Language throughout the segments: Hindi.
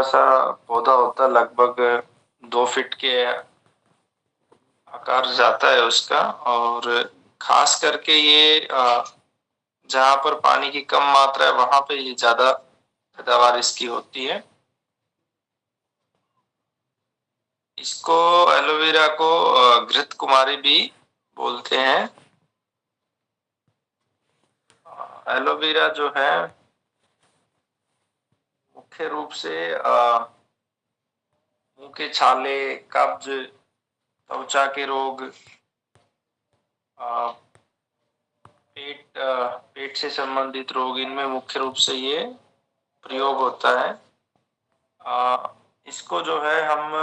सा पौधा होता है, लगभग 2 फीट के आकार जाता है उसका। और खास करके ये जहाँ पर पानी की कम मात्रा है वहां पे ये ज्यादा पैदावार इसकी होती है। इसको एलोवेरा को घृत कुमारी भी बोलते हैं। एलोवेरा जो है मुख्य रूप से मुंह के छाले, कब्ज, त्वचा के रोग, पेट से संबंधित रोग, इनमें मुख्य रूप से ये प्रयोग होता है। इसको जो है हम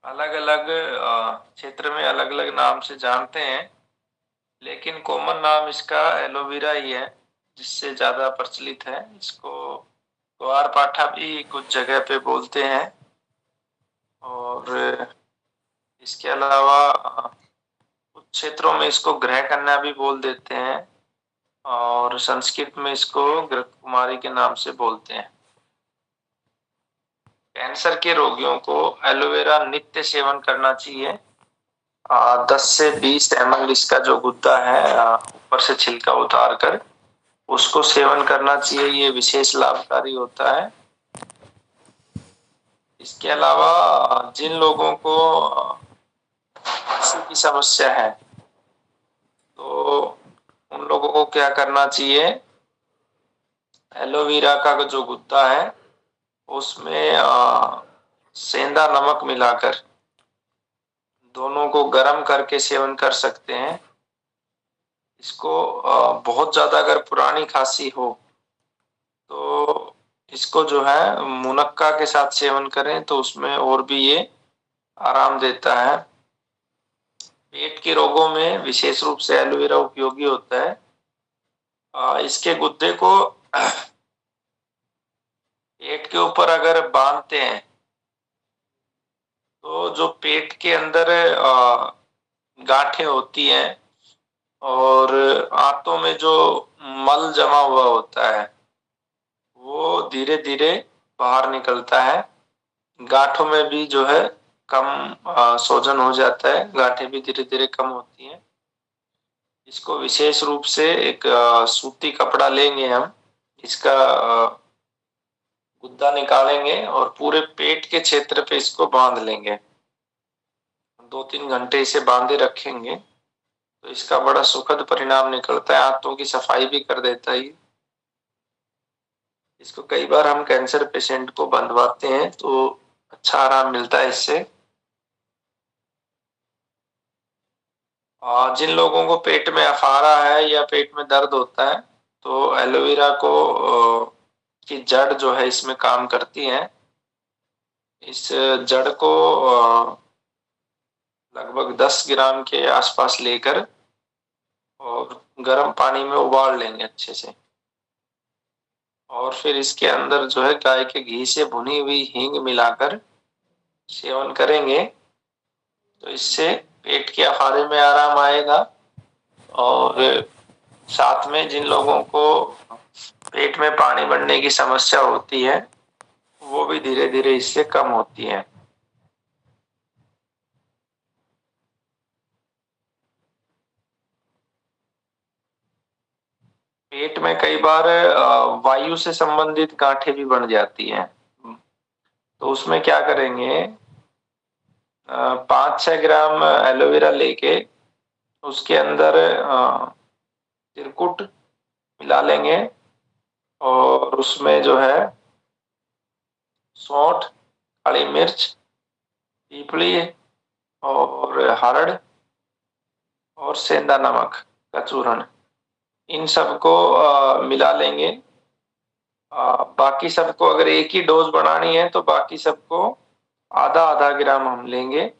अलग अलग क्षेत्र में अलग अलग नाम से जानते हैं, लेकिन कॉमन नाम इसका एलोवेरा ही है, जिससे ज्यादा प्रचलित है। इसको ग्वारपाठा भी कुछ जगह पे बोलते हैं। और इसके अलावा कुछ क्षेत्रों में इसको ग्रह कन्या भी बोल देते हैं, और संस्कृत में इसको घृत कुमारी के नाम से बोलते हैं। कैंसर के रोगियों को एलोवेरा नित्य सेवन करना चाहिए। 10 से 20 ml इसका जो गुद्दा है ऊपर से छिलका उतार कर उसको सेवन करना चाहिए। ये विशेष लाभकारी होता है। इसके अलावा जिन लोगों को खांसी की समस्या है तो उन लोगों को क्या करना चाहिए, एलोवेरा का जो गुद्दा है उसमें सेंधा नमक मिलाकर दोनों को गर्म करके सेवन कर सकते हैं। इसको बहुत ज्यादा अगर पुरानी खांसी हो तो इसको जो है मुनक्का के साथ सेवन करें तो उसमें और भी ये आराम देता है। पेट के रोगों में विशेष रूप से एलोवेरा उपयोगी होता है। इसके गुद्दे को पेट के ऊपर अगर बांधते हैं तो जो पेट के अंदर गांठें होती हैं और आंतों में जो मल जमा हुआ होता है वो धीरे धीरे बाहर निकलता है। गांठों में भी जो है कम सोजन हो जाता है, गांठें भी धीरे धीरे कम होती हैं। इसको विशेष रूप से एक सूती कपड़ा लेंगे हम, इसका गुद्दा निकालेंगे और पूरे पेट के क्षेत्र पे इसको बांध लेंगे। 2-3 घंटे इसे बांधे रखेंगे तो इसका बड़ा सुखद परिणाम निकलता है। आंतों की सफाई भी कर देता है। इसको कई बार हम कैंसर पेशेंट को बंधवाते हैं तो अच्छा आराम मिलता है इससे। और जिन लोगों को पेट में अफारा है या पेट में दर्द होता है तो एलोवेरा को की जड़ जो है इसमें काम करती है। इस जड़ को लगभग 10 ग्राम के आसपास लेकर और गर्म पानी में उबाल लेंगे अच्छे से। और फिर इसके अंदर जो है गाय के घी से भुनी हुई हींग मिलाकर सेवन करेंगे तो इससे पेट के अफारे में आराम आएगा। और साथ में जिन लोगों को पेट में पानी बढ़ने की समस्या होती है वो भी धीरे धीरे इससे कम होती है। पेट में कई बार वायु से संबंधित गांठें भी बन जाती हैं, तो उसमें क्या करेंगे, 5-6 ग्राम एलोवेरा लेके उसके अंदर तिरकुट मिला लेंगे और उसमें जो है सौंठ, काली मिर्च, पीपली और हरड़ और सेंधा नमक का चूर्ण, इन सबको मिला लेंगे। बाकी सबको अगर एक ही डोज बनानी है तो बाकी सबको आधा आधा ग्राम हम लेंगे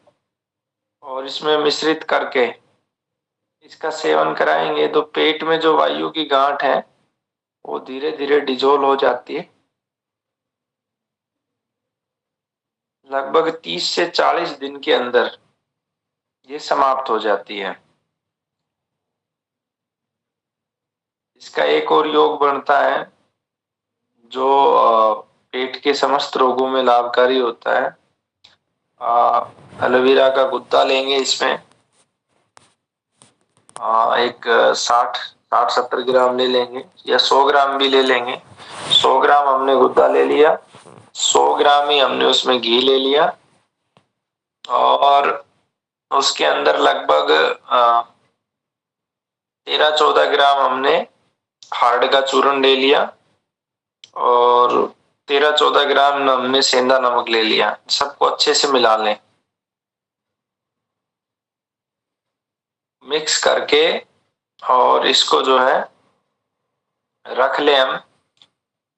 और इसमें मिश्रित करके इसका सेवन कराएंगे तो पेट में जो वायु की गांठ है वो धीरे धीरे डिजोल्व हो जाती है। लगभग 30 से 40 दिन के अंदर ये समाप्त हो जाती है। इसका एक और योग बनता है जो पेट के समस्त रोगों में लाभकारी होता है। एलोवेरा का गुद्दा लेंगे इसमें एक 60-70 ग्राम ले लेंगे या 100 ग्राम भी ले लेंगे। 100 ग्राम हमने गुद्दा ले लिया, 100 ग्राम ही हमने उसमें घी ले लिया और उसके अंदर लगभग 13-14 ग्राम हमने हार्ड का चूर्ण ले लिया और 13-14 ग्राम हमने सेंधा नमक ले लिया। सबको अच्छे से मिला लें, मिक्स करके और इसको जो है रख लें हम।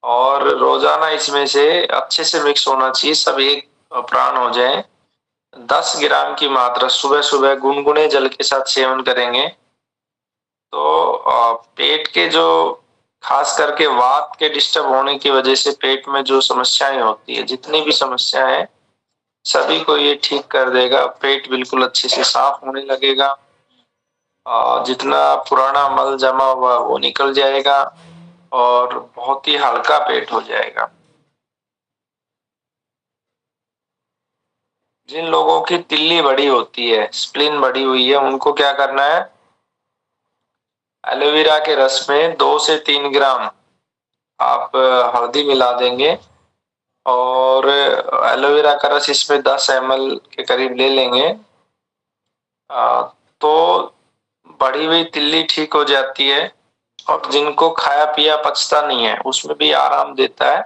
और रोजाना इसमें से अच्छे से मिक्स होना चाहिए, सब एक प्राण हो जाए। 10 ग्राम की मात्रा सुबह सुबह गुनगुने जल के साथ सेवन करेंगे तो पेट के जो खास करके वात के डिस्टर्ब होने की वजह से पेट में जो समस्याएं होती है, जितनी भी समस्याएं हैं सभी को ये ठीक कर देगा। पेट बिल्कुल अच्छे से साफ होने लगेगा, जितना पुराना मल जमा हुआ वो निकल जाएगा और बहुत ही हल्का पेट हो जाएगा। जिन लोगों की तिल्ली बड़ी होती है, स्प्लीन बड़ी हुई है, उनको क्या करना है, एलोवेरा के रस में 2 से 3 ग्राम आप हल्दी मिला देंगे और एलोवेरा का रस इसमें 10 ml के करीब ले लेंगे तो बढ़ी हुई तिल्ली ठीक हो जाती है और जिनको खाया पिया पचता नहीं है उसमें भी आराम देता है।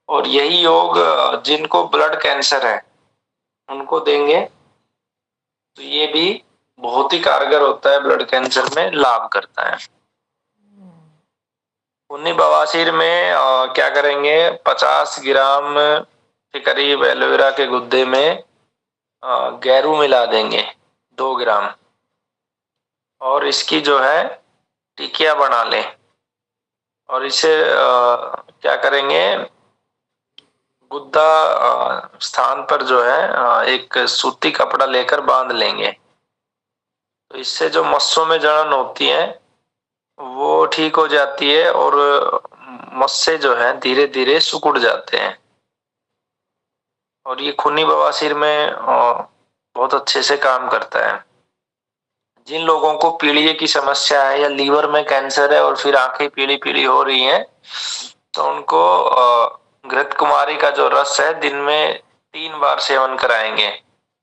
और यही योग जिनको ब्लड कैंसर है उनको देंगे तो ये भी बहुत ही कारगर होता है, ब्लड कैंसर में लाभ करता है। खूनी बवासीर में क्या करेंगे, 50 ग्राम के करीब एलोवेरा के गुद्दे में गैरू मिला देंगे 2 ग्राम और इसकी जो है टिकिया बना लें और इसे क्या करेंगे, गुद्दा स्थान पर जो है एक सूती कपड़ा लेकर बांध लेंगे तो इससे जो मस्सों में जलन होती है वो ठीक हो जाती है और मस्से जो है धीरे धीरे सिकुड़ जाते हैं और ये खूनी बवासीर में बहुत अच्छे से काम करता है। जिन लोगों को पीलिया की समस्या है या लीवर में कैंसर है और फिर आंखें पीली पीली हो रही हैं तो उनको घृत कुमारी का जो रस है दिन में 3 बार सेवन कराएंगे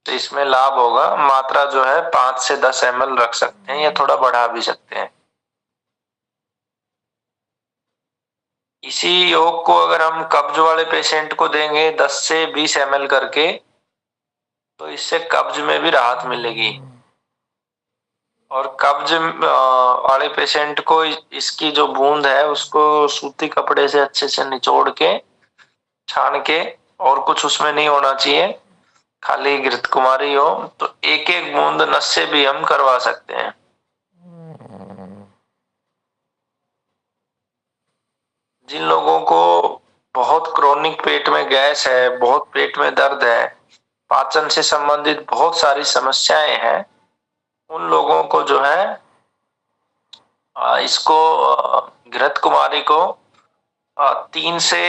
तो इसमें लाभ होगा। मात्रा जो है 5 से 10 ml रख सकते हैं या थोड़ा बढ़ा भी सकते हैं। इसी योग को अगर हम कब्ज वाले पेशेंट को देंगे 10 से 20 ml करके तो इससे कब्ज में भी राहत मिलेगी और कब्ज वाले पेशेंट को इसकी जो बूंद है उसको सूती कपड़े से अच्छे से निचोड़ के छान के, और कुछ उसमें नहीं होना चाहिए, खाली घृत कुमारी हो तो एक एक बूंद नस से भी हम करवा सकते हैं। जिन लोगों को बहुत क्रोनिक पेट में गैस है, बहुत पेट में दर्द है, पाचन से संबंधित बहुत सारी समस्याएं हैं, उन लोगों को जो है इसको घृत कुमारी को 3 से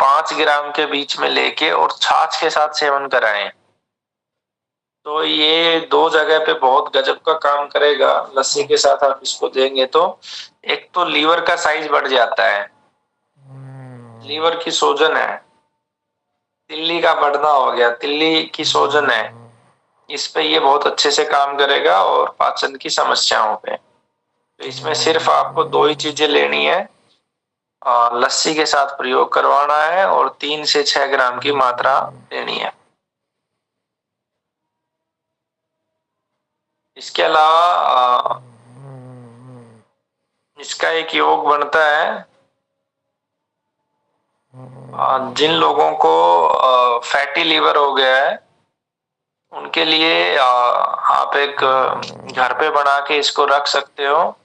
5 ग्राम के बीच में लेके और छाछ के साथ सेवन कराएं तो ये 2 जगह पे बहुत गजब का काम करेगा। लस्सी के साथ आप इसको देंगे तो एक तो लीवर का साइज बढ़ जाता है, लीवर की सूजन है, तिल्ली का बढ़ना हो गया, तिल्ली की सूजन है, इस पे ये बहुत अच्छे से काम करेगा और पाचन की समस्याओं पे। तो इसमें सिर्फ आपको 2 ही चीजें लेनी है, लस्सी के साथ प्रयोग करवाना है और 3 से 6 ग्राम की मात्रा लेनी है। इसके अलावा इसका एक योग बनता है जिन लोगों को फैटी लीवर हो गया है उनके लिए आप एक घर पे बना के इसको रख सकते हो।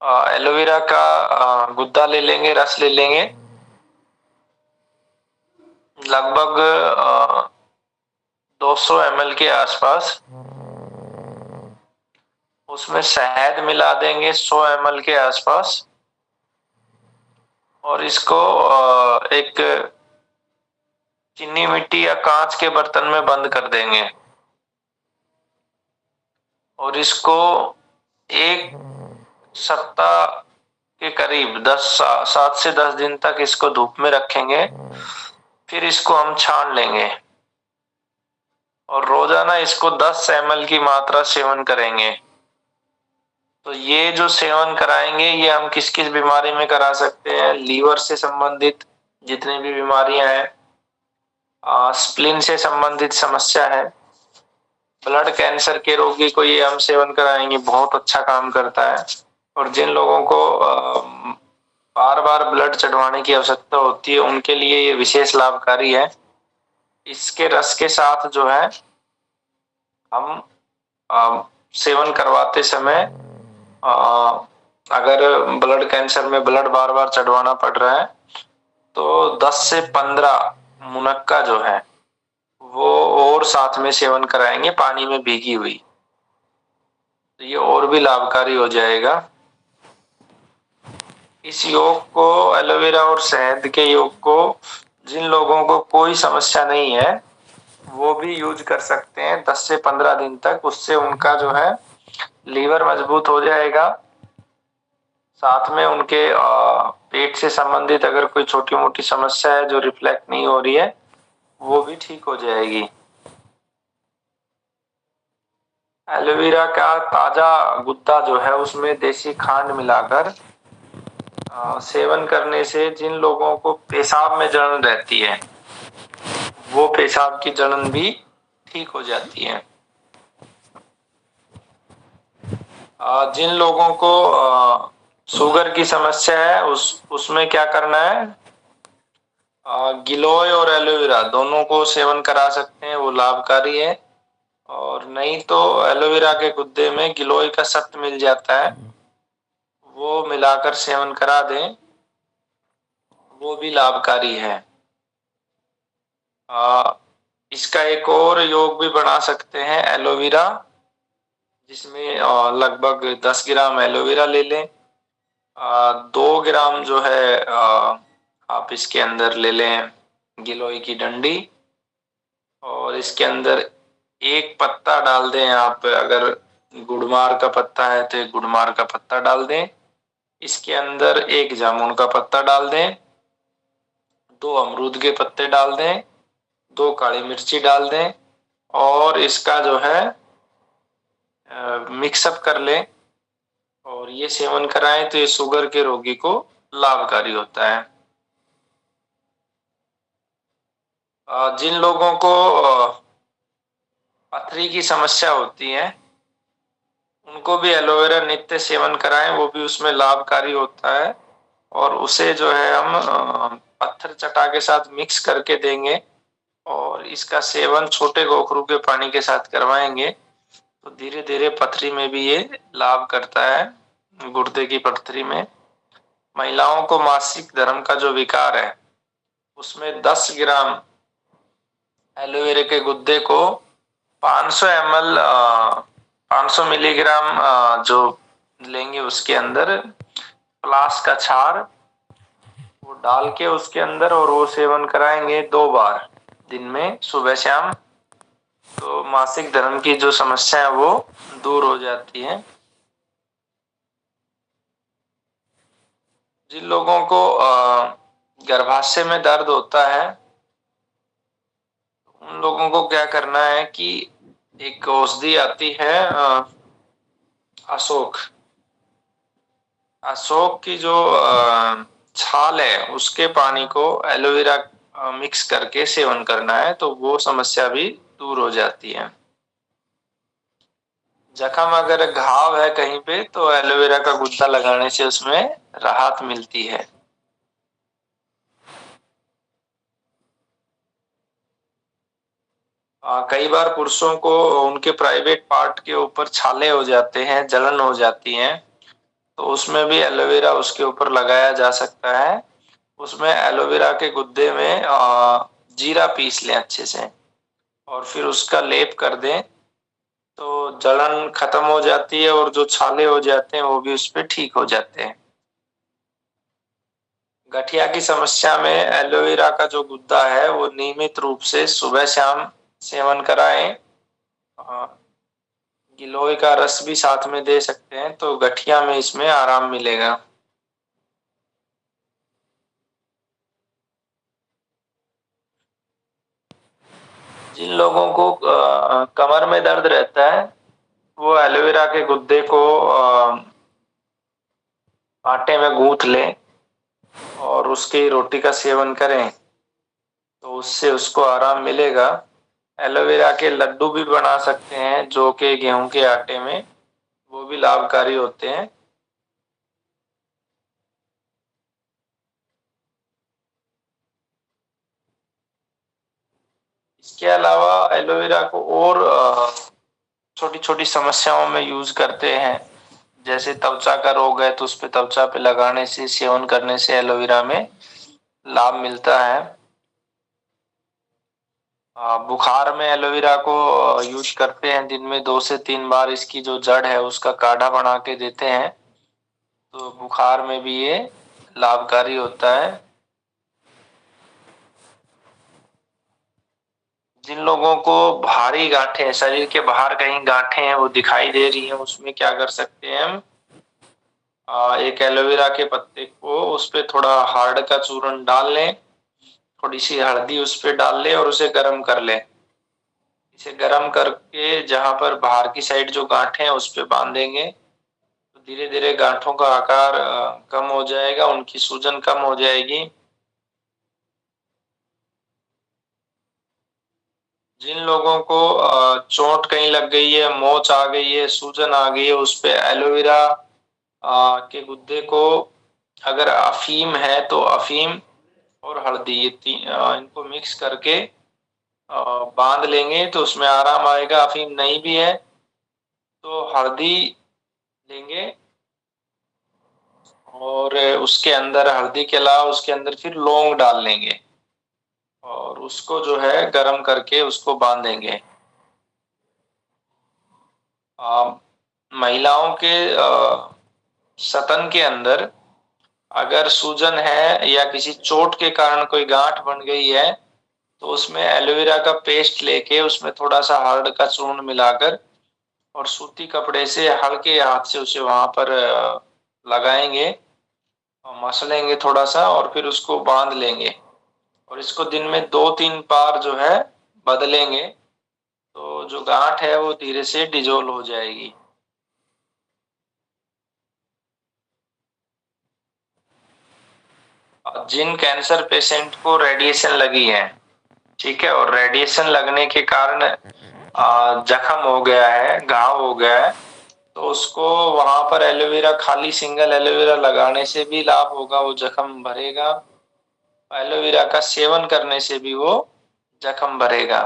एलोवेरा का गुद्दा ले लेंगे, रस ले लेंगे, लगभग 200 ml के आसपास, उसमें शहद मिला देंगे 100 ml के आसपास और इसको एक चीनी मिट्टी या कांच के बर्तन में बंद कर देंगे और इसको एक सप्ताह के करीब 7 से 10 दिन तक इसको धूप में रखेंगे। फिर इसको हम छान लेंगे और रोजाना इसको 10 ml की मात्रा सेवन करेंगे। तो ये जो सेवन कराएंगे ये हम किस किस बीमारी में करा सकते हैं? लीवर से संबंधित जितनी भी बीमारियां हैं, स्प्लीन से संबंधित समस्या है, ब्लड कैंसर के रोगी को ये हम सेवन कराएंगे, बहुत अच्छा काम करता है। और जिन लोगों को बार बार ब्लड चढ़वाने की आवश्यकता होती है उनके लिए ये विशेष लाभकारी है। इसके रस के साथ जो है हम सेवन करवाते समय अगर ब्लड कैंसर में ब्लड बार बार चढ़वाना पड़ रहा है तो 10 से 15 मुनक्का जो है वो और साथ में सेवन कराएंगे पानी में भीगी हुई, तो ये और भी लाभकारी हो जाएगा। इस योग को, एलोवेरा और शहद के योग को जिन लोगों को कोई समस्या नहीं है वो भी यूज कर सकते हैं 10 से 15 दिन तक। उससे उनका जो है लीवर मजबूत हो जाएगा, साथ में उनके पेट से संबंधित अगर कोई छोटी मोटी समस्या है जो रिफ्लेक्ट नहीं हो रही है वो भी ठीक हो जाएगी। एलोवेरा का ताजा गुद्दा जो है उसमें देसी खांड मिलाकर सेवन करने से जिन लोगों को पेशाब में जलन रहती है वो पेशाब की जलन भी ठीक हो जाती है। जिन लोगों को शुगर की समस्या है उसमें क्या करना है? गिलोय और एलोवेरा दोनों को सेवन करा सकते हैं, वो लाभकारी है। और नहीं तो एलोवेरा के गुद्दे में गिलोय का सत्व मिल जाता है, वो मिलाकर सेवन करा दें, वो भी लाभकारी है। इसका एक और योग भी बना सकते हैं एलोवेरा, जिसमें लगभग 10 ग्राम एलोवेरा ले लें, 2 ग्राम जो है आप इसके अंदर ले लें गिलोय की डंडी, और इसके अंदर एक पत्ता डाल दें आप, अगर गुड़मार का पत्ता है तो एक गुड़मार का पत्ता डाल दें, इसके अंदर एक जामुन का पत्ता डाल दें, 2 अमरूद के पत्ते डाल दें, 2 काली मिर्ची डाल दें और इसका जो है मिक्सअप कर लें और ये सेवन कराएं तो ये शुगर के रोगी को लाभकारी होता है। जिन लोगों को पथरी की समस्या होती है उनको भी एलोवेरा नित्य सेवन कराएं, वो भी उसमें लाभकारी होता है। और उसे जो है हम पत्थर चटा के साथ मिक्स करके देंगे और इसका सेवन छोटे गोखरू के पानी के साथ करवाएंगे तो धीरे धीरे पथरी में भी ये लाभ करता है, गुर्दे की पथरी में। महिलाओं को मासिक धर्म का जो विकार है उसमें 10 ग्राम एलोवेरा के गुद्दे को 500 ml 500 मिलीग्राम जो लेंगे उसके अंदर प्लास का क्षार वो डाल के उसके अंदर और वो सेवन कराएंगे 2 बार दिन में, सुबह शाम, तो मासिक धर्म की जो समस्या है वो दूर हो जाती है। जिन लोगों को गर्भाशय में दर्द होता है उन लोगों को क्या करना है कि एक औषधि आती है अशोक की जो छाल है उसके पानी को एलोवेरा मिक्स करके सेवन करना है तो वो समस्या भी दूर हो जाती है। जख्म अगर घाव है कहीं पे तो एलोवेरा का गुद्दा लगाने से उसमें राहत मिलती है। कई बार पुरुषों को उनके प्राइवेट पार्ट के ऊपर छाले हो जाते हैं, जलन हो जाती है, तो उसमें भी एलोवेरा उसके ऊपर लगाया जा सकता है। उसमें एलोवेरा के गुद्दे में जीरा पीस लें अच्छे से और फिर उसका लेप कर दें तो जलन खत्म हो जाती है और जो छाले हो जाते हैं वो भी उस पर ठीक हो जाते हैं। गठिया की समस्या में एलोवेरा का जो गुद्दा है वो नियमित रूप से सुबह शाम सेवन कराएं। गिलोय का रस भी साथ में दे सकते हैं तो गठिया में इसमें आराम मिलेगा। जिन लोगों को कमर में दर्द रहता है वो एलोवेरा के गुद्दे को आटे में गूंथ लें और उसकी रोटी का सेवन करें तो उससे उसको आराम मिलेगा। एलोवेरा के लड्डू भी बना सकते हैं जो कि गेहूं के आटे में, वो भी लाभकारी होते हैं। इसके अलावा एलोवेरा को और छोटी छोटी समस्याओं में यूज करते हैं। जैसे त्वचा का रोग है तो उस पे त्वचा पे लगाने से, सेवन करने से एलोवेरा में लाभ मिलता है। बुखार में एलोवेरा को यूज करते हैं, दिन में 2 से 3 बार इसकी जो जड़ है उसका काढ़ा बना के देते हैं तो बुखार में भी ये लाभकारी होता है। जिन लोगों को भारी गांठें, शरीर के बाहर कहीं गांठें हैं वो दिखाई दे रही हैं, उसमें क्या कर सकते हैं हम, एक एलोवेरा के पत्ते को उस पे थोड़ा हार्ड का चूर्ण डाल लें, थोड़ी सी हल्दी उस पे डाल लें और उसे गर्म कर लें। इसे गर्म करके जहां पर बाहर की साइड जो गांठें हैं उस पे बांधेंगे तो धीरे धीरे गांठों का आकार कम हो जाएगा, उनकी सूजन कम हो जाएगी। जिन लोगों को चोट कहीं लग गई है, मोच आ गई है, सूजन आ गई है, उस पे एलोवेरा के गुद्दे को, अगर अफीम है तो अफीम और हल्दी ये इनको मिक्स करके बांध लेंगे तो उसमें आराम आएगा। अफीम नहीं भी है तो हल्दी लेंगे और उसके अंदर, हल्दी के अलावा उसके अंदर फिर लौंग डाल लेंगे और उसको जो है गरम करके उसको बांधेंगे। महिलाओं के सतन के अंदर अगर सूजन है या किसी चोट के कारण कोई गांठ बन गई है तो उसमें एलोवेरा का पेस्ट लेके उसमें थोड़ा सा हर्ड का चूर्ण मिलाकर और सूती कपड़े से हल्के हाथ से उसे वहां पर लगाएंगे और मसलेंगे थोड़ा सा और फिर उसको बांध लेंगे और इसको दिन में 2-3 बार जो है बदलेंगे तो जो गांठ है वो धीरे से डिजोल्व हो जाएगी। जिन कैंसर पेशेंट को रेडिएशन लगी है, ठीक है, और रेडिएशन लगने के कारण जख्म हो गया है, घाव हो गया है, तो उसको वहां पर एलोवेरा, खाली सिंगल एलोवेरा लगाने से भी लाभ होगा, वो जख्म भरेगा। एलोवेरा का सेवन करने से भी वो जख्म भरेगा।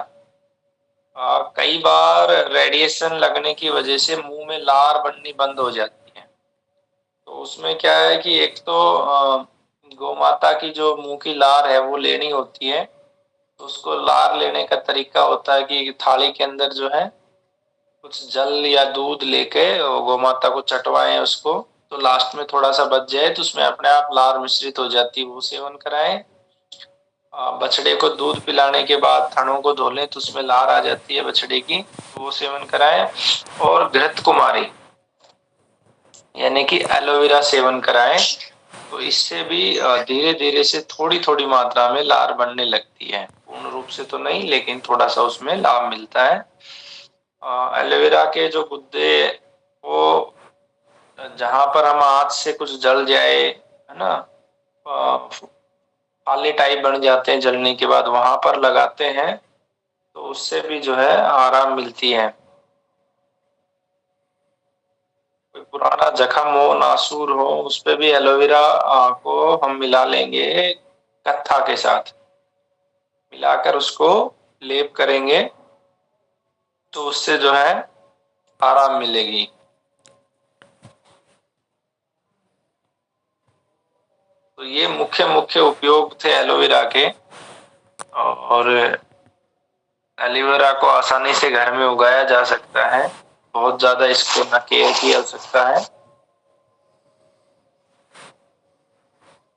कई बार रेडिएशन लगने की वजह से मुंह में लार बननी बंद हो जाती है तो उसमें क्या है कि एक तो गौ माता की जो मुंह की लार है वो लेनी होती है तो उसको लार लेने का तरीका होता है कि थाली के अंदर जो है कुछ जल या दूध लेके गौ माता को चटवाएं उसको, तो लास्ट में थोड़ा सा बच जाए तो उसमें अपने आप लार मिश्रित हो जाती है, वो सेवन कराएं। बछड़े को दूध पिलाने के बाद थनों को धो लें तो उसमें लार आ जाती है बछड़े की, वो सेवन कराएं। और घृत कुमारी यानी कि एलोवेरा सेवन कराएं तो इससे भी धीरे धीरे से थोड़ी थोड़ी मात्रा में लार बनने लगती है, पूर्ण रूप से तो नहीं लेकिन थोड़ा सा उसमें लाभ मिलता है। एलोवेरा के जो गुद्दे, वो जहां पर हम हाथ से कुछ जल जाए, है ना, आले टाइप बन जाते हैं जलने के बाद, वहां पर लगाते हैं तो उससे भी जो है आराम मिलती है। कोई पुराना जख्म हो, नासूर हो, उस पे भी एलोवेरा को हम मिला लेंगे, कत्था के साथ मिलाकर उसको लेप करेंगे तो उससे जो है आराम मिलेगी। तो ये मुख्य मुख्य उपयोग थे एलोवेरा के। और एलोवेरा को आसानी से घर में उगाया जा सकता है, बहुत ज्यादा इसको न केयर किया जा सकता है।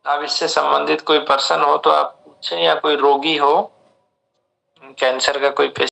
अब इससे संबंधित कोई पर्सन हो तो आप पूछें, या कोई रोगी हो, कैंसर का कोई पेशेंट